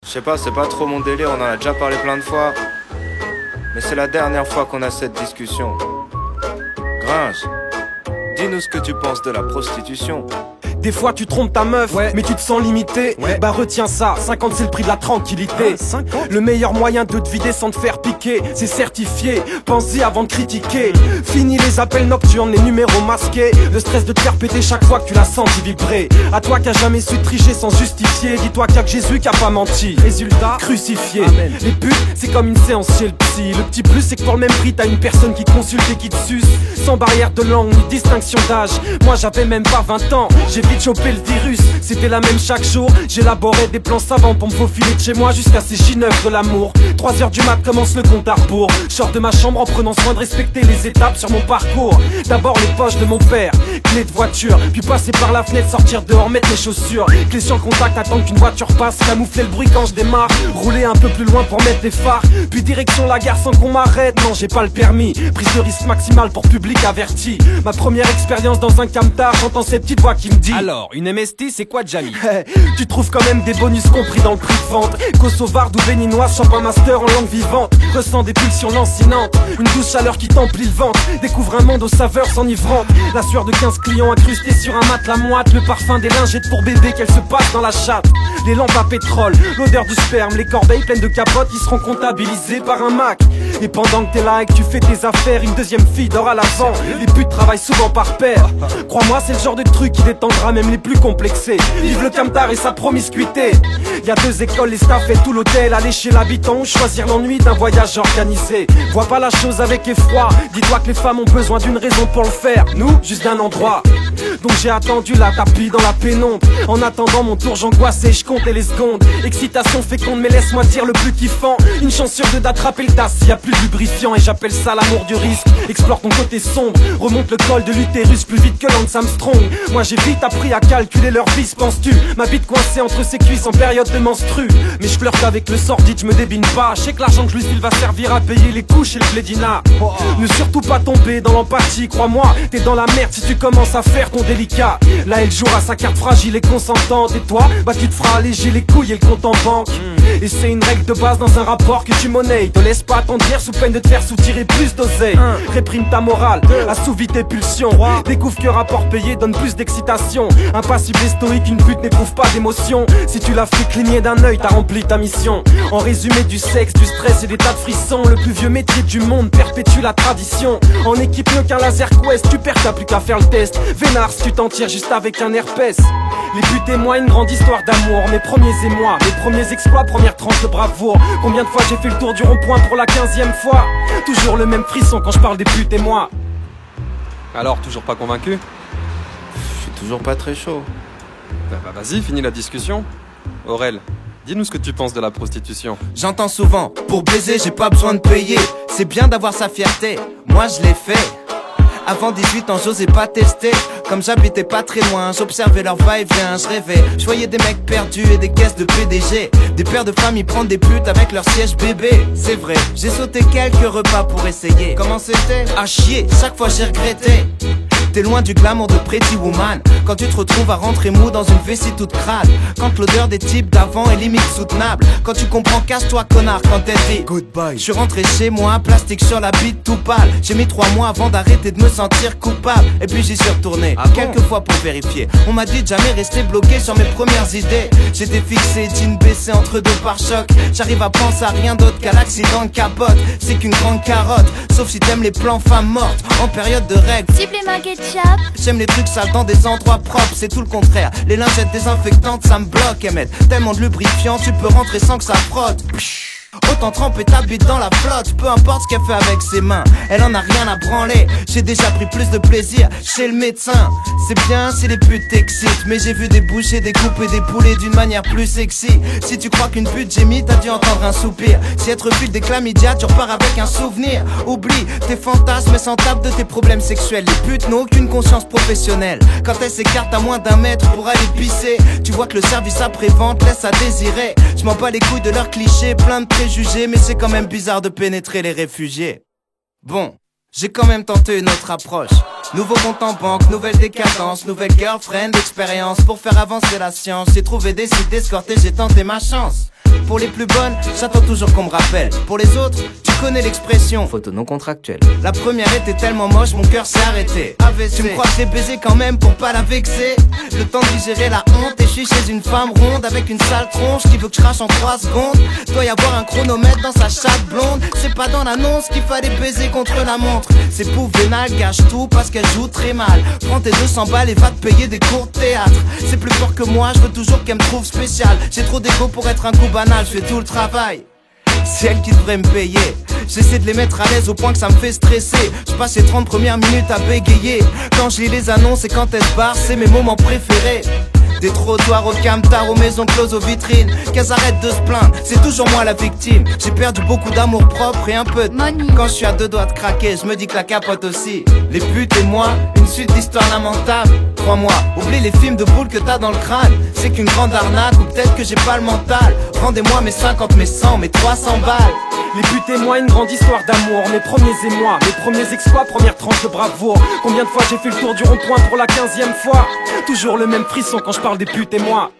Je sais pas, c'est pas trop mon délire, on en a déjà parlé plein de fois. Mais c'est la dernière fois qu'on a cette discussion. Gringe, dis-nous ce que tu penses de la prostitution. Des fois tu trompes ta meuf, mais tu te sens limité. Bah retiens ça, 50 c'est le prix de la tranquillité. Le meilleur moyen de te vider sans te faire piquer, c'est certifié, pense-y avant de critiquer. Fini les appels nocturnes, les numéros masqués. Le stress de te faire péter chaque fois que tu la sens vibrer. À toi qui a jamais su tricher sans justifier, dis-toi qu'il y a que Jésus qui a pas menti. Résultat, crucifié. Amen. Les putes, c'est comme une séance chez le psy. Le petit plus c'est que pour le même prix t'as une personne qui te consulte et qui te suce. Sans barrière de langue ni distinction d'âge. Moi j'avais même pas 20 ans, j'ai vite chopé le virus, c'était la même chaque jour. J'élaborais des plans savants pour me faufiler de chez moi jusqu'à ces J9 de l'amour. 3h du mat commence le compte à rebours. Je sors de ma chambre en prenant soin de respecter les étapes sur mon parcours. D'abord les poches de mon père, clé de voiture, puis passer par la fenêtre, sortir dehors, mettre mes chaussures. Clé sur le contact, attendre qu'une voiture passe, camoufler le bruit quand je démarre, rouler un peu plus loin pour mettre des phares, puis direction la gare sans qu'on m'arrête. Non, j'ai pas le permis, prise de risque maximale pour public averti. Ma première expérience dans un camtar, j'entends cette petite voix qui me dit: alors, une MST, c'est quoi, Jamie? Tu trouves quand même des bonus compris dans le prix de vente. Kosovarde ou béninoise, chope un master en langue vivante. Ressens des pulsions lancinantes, une douce chaleur qui t'emplit le ventre. Découvre un monde aux saveurs s'enivrantes. La sueur de 15 clients incrustés sur un matelas moite. Le parfum des lingettes pour bébé qu'elle se passe dans la chatte. Les lampes à pétrole, l'odeur du sperme. Les corbeilles pleines de capotes qui seront comptabilisées par un Mac. Et pendant que t'es là et que tu fais tes affaires, une deuxième fille dort à l'avant. Les putes travaillent souvent par paire. Crois-moi, c'est le genre de truc qui détendra même les plus complexés. Vive le camtar et sa promiscuité. Y'a 2 écoles, les staffs et tout l'hôtel. Aller chez l'habitant ou choisir l'ennui d'un voyage organisé. Vois pas la chose avec effroi. Dis-toi que les femmes ont besoin d'une raison pour le faire. Nous, juste d'un endroit. Donc j'ai attendu la tapis dans la pénombre. En attendant mon tour j'angoissais, je comptais les secondes. Excitation féconde mais laisse-moi dire le plus kiffant. Une chance sur 2 d'attraper le tas s'il y a plus de lubrifiant. Et j'appelle ça l'amour du risque. Explore ton côté sombre, remonte le col de l'utérus plus vite que Lance Armstrong. Moi j'ai vite appris à calculer leur vice, penses-tu? Ma bite coincée entre ses cuisses en période de menstru. Mais je flirte avec le sordide, je me débine pas. Je sais que l'argent que je lui file va servir à payer les couches et le plédina. Ne surtout pas tomber dans l'empathie, crois-moi, t'es dans la merde si tu commences à faire ton délicat. Là elle jouera sa carte fragile et consentante. Et toi, bah tu te feras alléger les couilles et le compte en banque. Et c'est une règle de base dans un rapport que tu monnaies. Te laisse pas attendrir sous peine de te faire soutirer plus d'oseille. Réprime ta morale, assouvis tes pulsions. Découvre que rapport payé donne plus d'excitation. Impassible et stoïque, une pute n'éprouve pas d'émotion. Si tu l'as fait cligner d'un œil, t'as rempli ta mission. En résumé, du sexe, du stress et des tas de frissons. Le plus vieux métier du monde perpétue la tradition. En équipe mieux qu'un laser quest, tu perds, t'as plus qu'à faire le test. Vénard si tu t'en tires juste avec un herpès. Les buts témoignent, une grande histoire d'amour. Mes premiers émois, mes premiers exploits, première tranche de bravoure. Combien de fois j'ai fait le tour du rond-point pour la 15e fois? Toujours le même frisson quand je parle des putes et moi. Alors, toujours pas convaincu? Je suis toujours pas très chaud. Bah vas-y, finis la discussion. Aurel, dis-nous ce que tu penses de la prostitution. J'entends souvent, pour baiser j'ai pas besoin de payer. C'est bien d'avoir sa fierté, moi je l'ai fait. Avant 18 ans j'osais pas tester. Comme j'habitais pas très loin, j'observais leur va-et-vient, je rêvais. Je voyais des mecs perdus et des caisses de PDG. Des pères de famille prendre des putes avec leur siège bébé. C'est vrai, j'ai sauté quelques repas pour essayer. Comment c'était? À chier, chaque fois j'ai regretté. T'es loin du glamour de Pretty Woman. Quand tu te retrouves à rentrer mou dans une vessie toute crade. Quand l'odeur des types d'avant est limite soutenable. Quand tu comprends, casse-toi connard quand elle dit goodbye. Je suis rentré chez moi, plastique sur la bite tout pâle. J'ai mis 3 mois avant d'arrêter de me sentir coupable. Et puis j'y suis retourné, quelques fois pour vérifier. On m'a dit de jamais rester bloqué sur mes premières idées. J'étais fixé, jean baissé entre 2 pare-chocs. J'arrive à penser à rien d'autre qu'à l'accident de capote. C'est qu'une grande carotte, sauf si t'aimes les plans femmes mortes en période de règles. J'aime les trucs sales dans des endroits propres, c'est tout le contraire. Les lingettes désinfectantes, ça me bloque, Emmett. Tellement de lubrifiant, tu peux rentrer sans que ça frotte. Autant tremper ta bite dans la flotte, peu importe ce qu'elle fait avec ses mains, elle en a rien à branler. J'ai déjà pris plus de plaisir chez le médecin. C'est bien si les putes t'excitent, mais j'ai vu des bouchers découper des poulets d'une manière plus sexy. Si tu crois qu'une pute gémit, t'as dû entendre un soupir. Si être file des chlamydia, tu repars avec un souvenir. Oublie tes fantasmes et s'en tape de tes problèmes sexuels. Les putes n'ont aucune conscience professionnelle. Quand elles s'écartent à moins d'1 mètre pour aller pisser, tu vois que le service après-vente laisse à désirer. Je m'en bats les couilles de leurs clichés, plein de préjugés, mais c'est quand même bizarre de pénétrer les réfugiés. Bon, j'ai quand même tenté une autre approche. Nouveau compte en banque, nouvelle décadence, nouvelle girlfriend, expérience. Pour faire avancer la science, j'ai trouvé des sites d'escorter, j'ai tenté ma chance. Pour les plus bonnes, j'attends toujours qu'on me rappelle. Pour les autres, tu connais l'expression Photo non contractuelle. La première était tellement moche, mon cœur s'est arrêté. AVC. Tu me crois que j'ai baisé quand même pour pas la vexer. Le temps de digérer la honte. Et je suis chez une femme ronde avec une sale tronche qui veut que je crache en 3 secondes. Doit y avoir un chronomètre dans sa chatte blonde. C'est pas dans l'annonce qu'il fallait baiser contre la montre. C'est pour vénal, gâche tout parce qu'elle joue très mal. Prends tes 200 balles et va te payer des cours de théâtre. C'est plus fort que moi, je veux toujours qu'elle me trouve spécial. J'ai trop d'ego pour être un coup banal, je fais tout le travail. C'est elle qui devrait me payer. J'essaie de les mettre à l'aise au point que ça me fait stresser. Je passe les 30 premières minutes à bégayer. Quand je lis les annonces et quand elles se barrent, c'est mes moments préférés. Des trottoirs au camtar, aux maisons closes, aux vitrines. Qu'elles arrêtent de se plaindre, c'est toujours moi la victime. J'ai perdu beaucoup d'amour propre et un peu de money. Quand je suis à 2 doigts de craquer, je me dis que la capote aussi. Les putes et moi, une suite d'histoires lamentables. Crois-moi, oublie les films de boules que t'as dans le crâne. C'est qu'une grande arnaque ou peut-être que j'ai pas le mental. Rendez-moi mes 50, mes 100, mes 300 balles. Les buts et moi, une grande histoire d'amour. Mes premiers émois, mes premiers exploits, première tranche de bravoure. Combien de fois j'ai fait le tour du rond-point pour la 15e fois. Toujours le même frisson quand je parle des putes et moi.